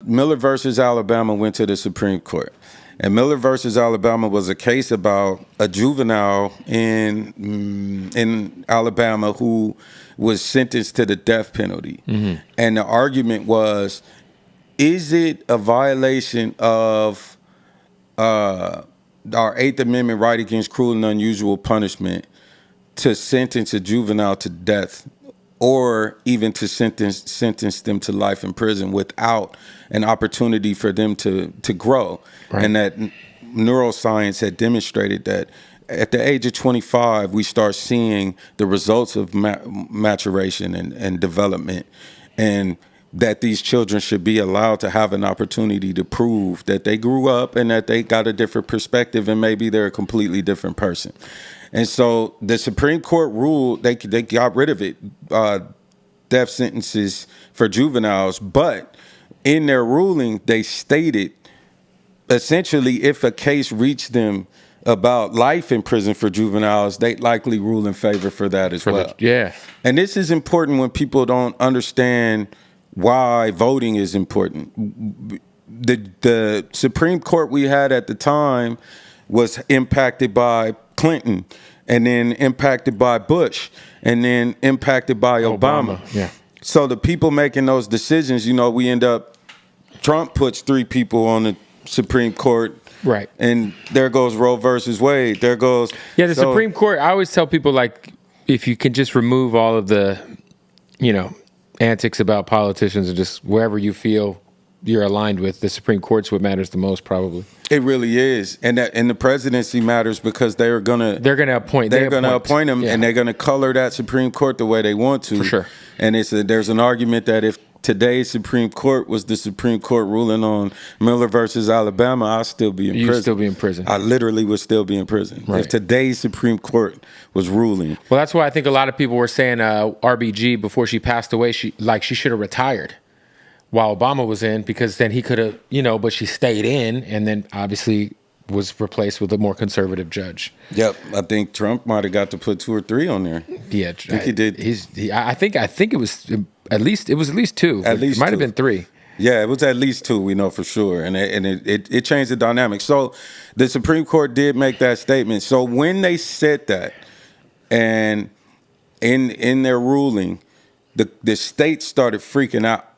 Miller versus Alabama went to the Supreme Court. And Miller versus Alabama was a case about a juvenile in Alabama who was sentenced to the death penalty. Mm-hmm. And the argument was, is it a violation of our Eighth Amendment right against cruel and unusual punishment to sentence a juvenile to death, or even to sentence them to life in prison without an opportunity for them to grow? Right. And that neuroscience had demonstrated that at the age of 25, we start seeing the results of maturation and development, and that these children should be allowed to have an opportunity to prove that they grew up and that they got a different perspective and maybe they're a completely different person. And so the Supreme Court ruled they got rid of it, death sentences for juveniles. But in their ruling, they stated essentially if a case reached them about life in prison for juveniles, they'd likely rule in favor for that as well. Yeah. And this is important when people don't understand why voting is important. The Supreme Court we had at the time was impacted by Clinton, and then impacted by Bush, and then impacted by Obama. Yeah. So the people making those decisions, we end up, Trump puts 3 people on the Supreme Court. Right. And there goes Roe versus Wade. There goes. Yeah, the Supreme Court, I always tell people, like, if you can just remove all of the, antics about politicians and just wherever you feel you're aligned with, the Supreme Court's what matters the most, probably. It really is, and the presidency matters because they're gonna appoint them, yeah. And they're gonna color that Supreme Court the way they want to. For sure. And there's an argument that if today's Supreme Court was the Supreme Court ruling on Miller versus Alabama, I'd still be in prison. You'd still be in prison. I literally would still be in prison right. if today's Supreme Court was ruling. Well, that's why I think a lot of people were saying RBG before she passed away, she should have retired while Obama was in, because then he could have, but she stayed in and then obviously was replaced with a more conservative judge. Yep, I think Trump might have got to put 2 or 3 on there. Yeah, I think he did. I think it was at least 2. At least it might have been 3. Yeah, it was at least 2. We know for sure, and it changed the dynamic. So the Supreme Court did make that statement. So when they said that, and in their ruling, the states started freaking out.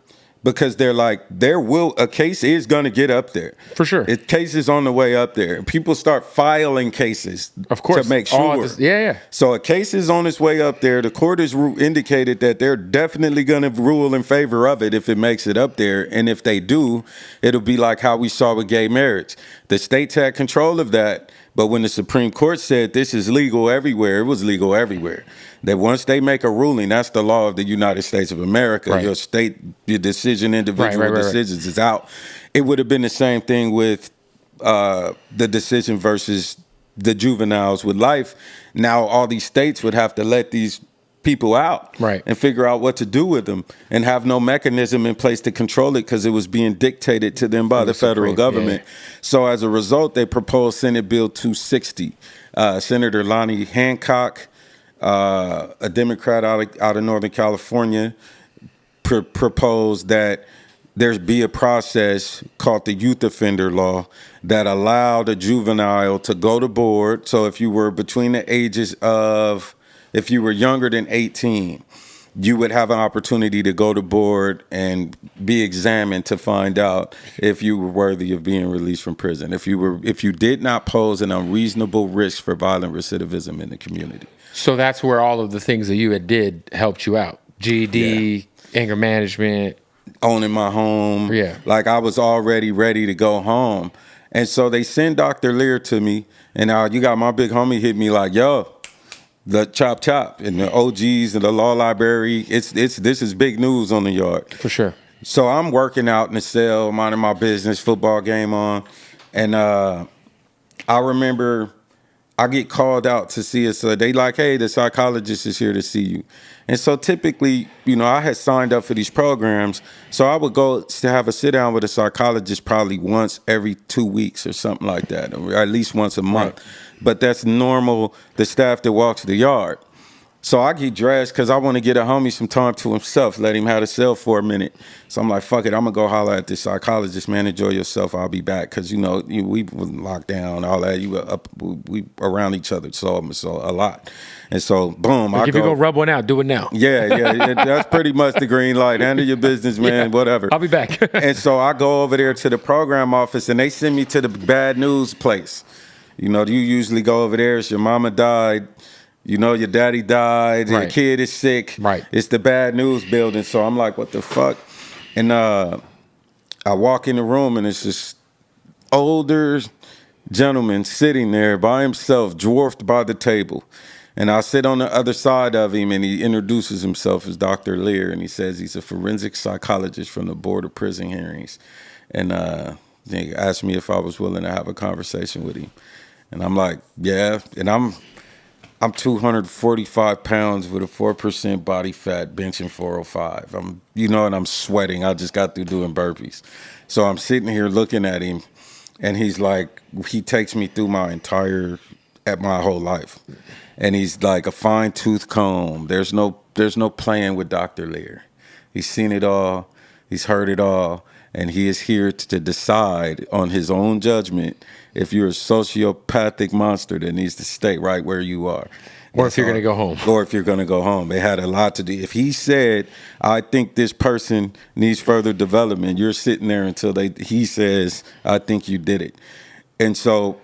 Because they're like, a case is going to get up there. For sure. A case is on the way up there. People start filing cases, of course, to make sure. Yeah. So a case is on its way up there. The court has indicated that they're definitely going to rule in favor of it if it makes it up there. And if they do, it'll be like how we saw with gay marriage. The states had control of that. But when the Supreme Court said this is legal everywhere, it was legal everywhere. That once they make a ruling, that's the law of the United States of America. Right. Your decision, individual decisions is out. It would have been the same thing with the decision versus the juveniles with life. Now all these states would have to let these people out, right, and figure out what to do with them, and have no mechanism in place to control it because it was being dictated to them by the federal government. Yeah. So as a result, they proposed Senate Bill 260. Senator Lonnie Hancock, a Democrat out of Northern California, proposed that there be a process called the youth offender law that allowed a juvenile to go to board. So if you were between the ages of, if you were younger than 18, you would have an opportunity to go to board and be examined to find out if you were worthy of being released from prison, if you did not pose an unreasonable risk for violent recidivism in the community. So that's where all of the things that you did helped you out. GED, anger management. Owning my home. Yeah. Like I was already ready to go home. And so they send Dr. Lear to me, and you got my big homie hit me like, yo, the chop and the OGs and the law library, this is big news on the yard. For sure. So I'm working out in the cell, minding my business, football game on. And I remember I get called out to see us. They like, hey, the psychologist is here to see you. And so typically, I had signed up for these programs. So I would go to have a sit down with a psychologist probably once every 2 weeks or something like that, or at least once a month. Right. But that's normal, the staff that walks the yard. So I get dressed because I want to get a homie some time to himself, let him have the cell for a minute. So I'm like, fuck it, I'm going to go holler at this psychologist, man. Enjoy yourself. I'll be back. Because, we were locked down, all that. You were up, we around each other so a lot. And so, boom, Like if you go rub one out, do it now. Yeah. That's pretty much the green light. Handle your business, man, whatever. I'll be back. And so I go over there to the program office, and they send me to the bad news place. You usually go over there. It's your mama died. Your daddy died, your kid is sick. Right. It's the bad news building. So I'm like, what the fuck? And I walk in the room, and it's this older gentleman sitting there by himself, dwarfed by the table. And I sit on the other side of him, and he introduces himself as Dr. Lear, and he says he's a forensic psychologist from the Board of Prison Hearings. And he asked me if I was willing to have a conversation with him. And I'm like, yeah. And I'm 245 pounds with a 4% body fat, benching 405. I'm sweating. I just got through doing burpees. So I'm sitting here looking at him, and he takes me through my whole life. And he's like a fine tooth comb. There's no playing with Dr. Lear. He's seen it all. He's heard it all. And he is here to decide on his own judgment if you're a sociopathic monster that needs to stay right where you are. Or if you're going to go home. Or if you're going to go home. It had a lot to do. If he said, I think this person needs further development, you're sitting there until he says, I think you did it. And so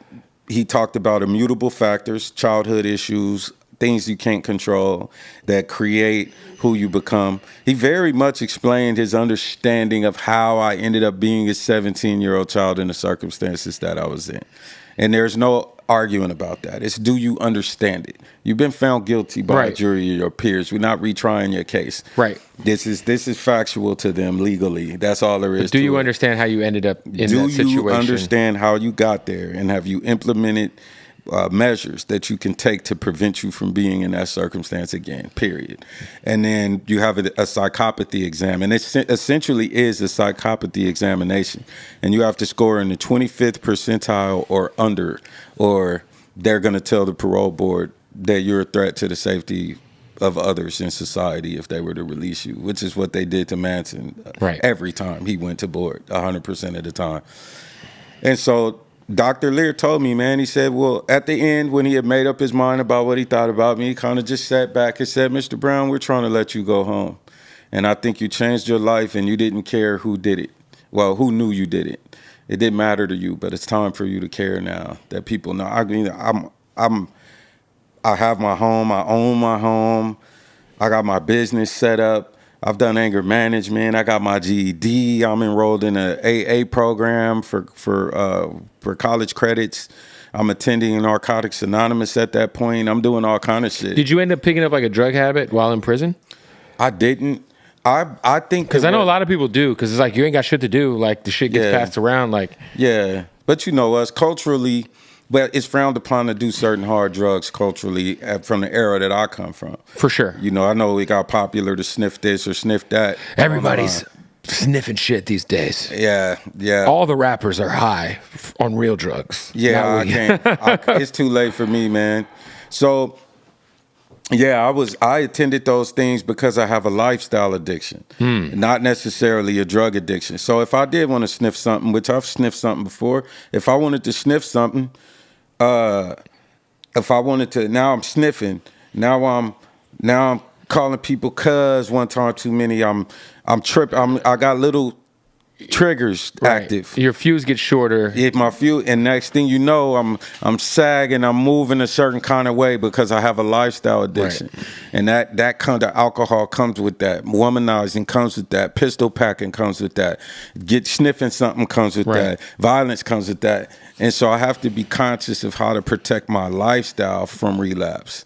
he talked about immutable factors, childhood issues, things you can't control that create who you become. He very much explained his understanding of how I ended up being a 17-year-old child in the circumstances that I was in. And there's no arguing about that. It's, do you understand it? You've been found guilty by a jury or your peers. We're not retrying your case. Right. This is factual to them legally. That's all there is. But do you understand how you ended up in that situation? Do you understand how you got there, and have you implemented measures that you can take to prevent you from being in that circumstance again, period. And then you have a psychopathy exam, and it essentially is a psychopathy examination. And you have to score in the 25th percentile or under, or they're going to tell the parole board that you're a threat to the safety of others in society if they were to release you, which is what they did to Manson every time he went to board, 100% of the time. And so Dr. Lear told me, man, he said, well, at the end, when he had made up his mind about what he thought about me, he kind of just sat back and said, Mr. Brown, we're trying to let you go home. And I think you changed your life and you didn't care who did it. Well, who knew you did it. It didn't matter to you, but it's time for you to care now that people know. I have my home. I own my home. I got my business set up. I've done anger management. I got my GED. I'm enrolled in an AA program for college credits. I'm attending Narcotics Anonymous at that point. I'm doing all kind of shit. Did you end up picking up like a drug habit while in prison? I didn't. I think because I know a lot of people do, because it's like you ain't got shit to do. Like the shit gets passed around. Like but you know us culturally. But it's frowned upon to do certain hard drugs culturally from the era that I come from. For sure. You know, I know it got popular to sniff this or sniff that. Everybody's sniffing shit these days. Yeah. All the rappers are high on real drugs. Yeah, I can't. It's too late for me, man. So, yeah, I attended those things because I have a lifestyle addiction, not necessarily a drug addiction. So if I did want to sniff something, which I've sniffed something before, if I wanted to sniff something, if I wanted to, now I'm sniffing. Now I'm calling people cuz one time too many. I'm tripping. I got little triggers active. Your fuse gets shorter. If my fuse, and next thing you know, I'm sagging. I'm moving a certain kind of way because I have a lifestyle addiction, and that kind of alcohol comes with that. Womanizing comes with that. Pistol packing comes with that. Sniffing something comes with that. Violence comes with that. And so I have to be conscious of how to protect my lifestyle from relapse.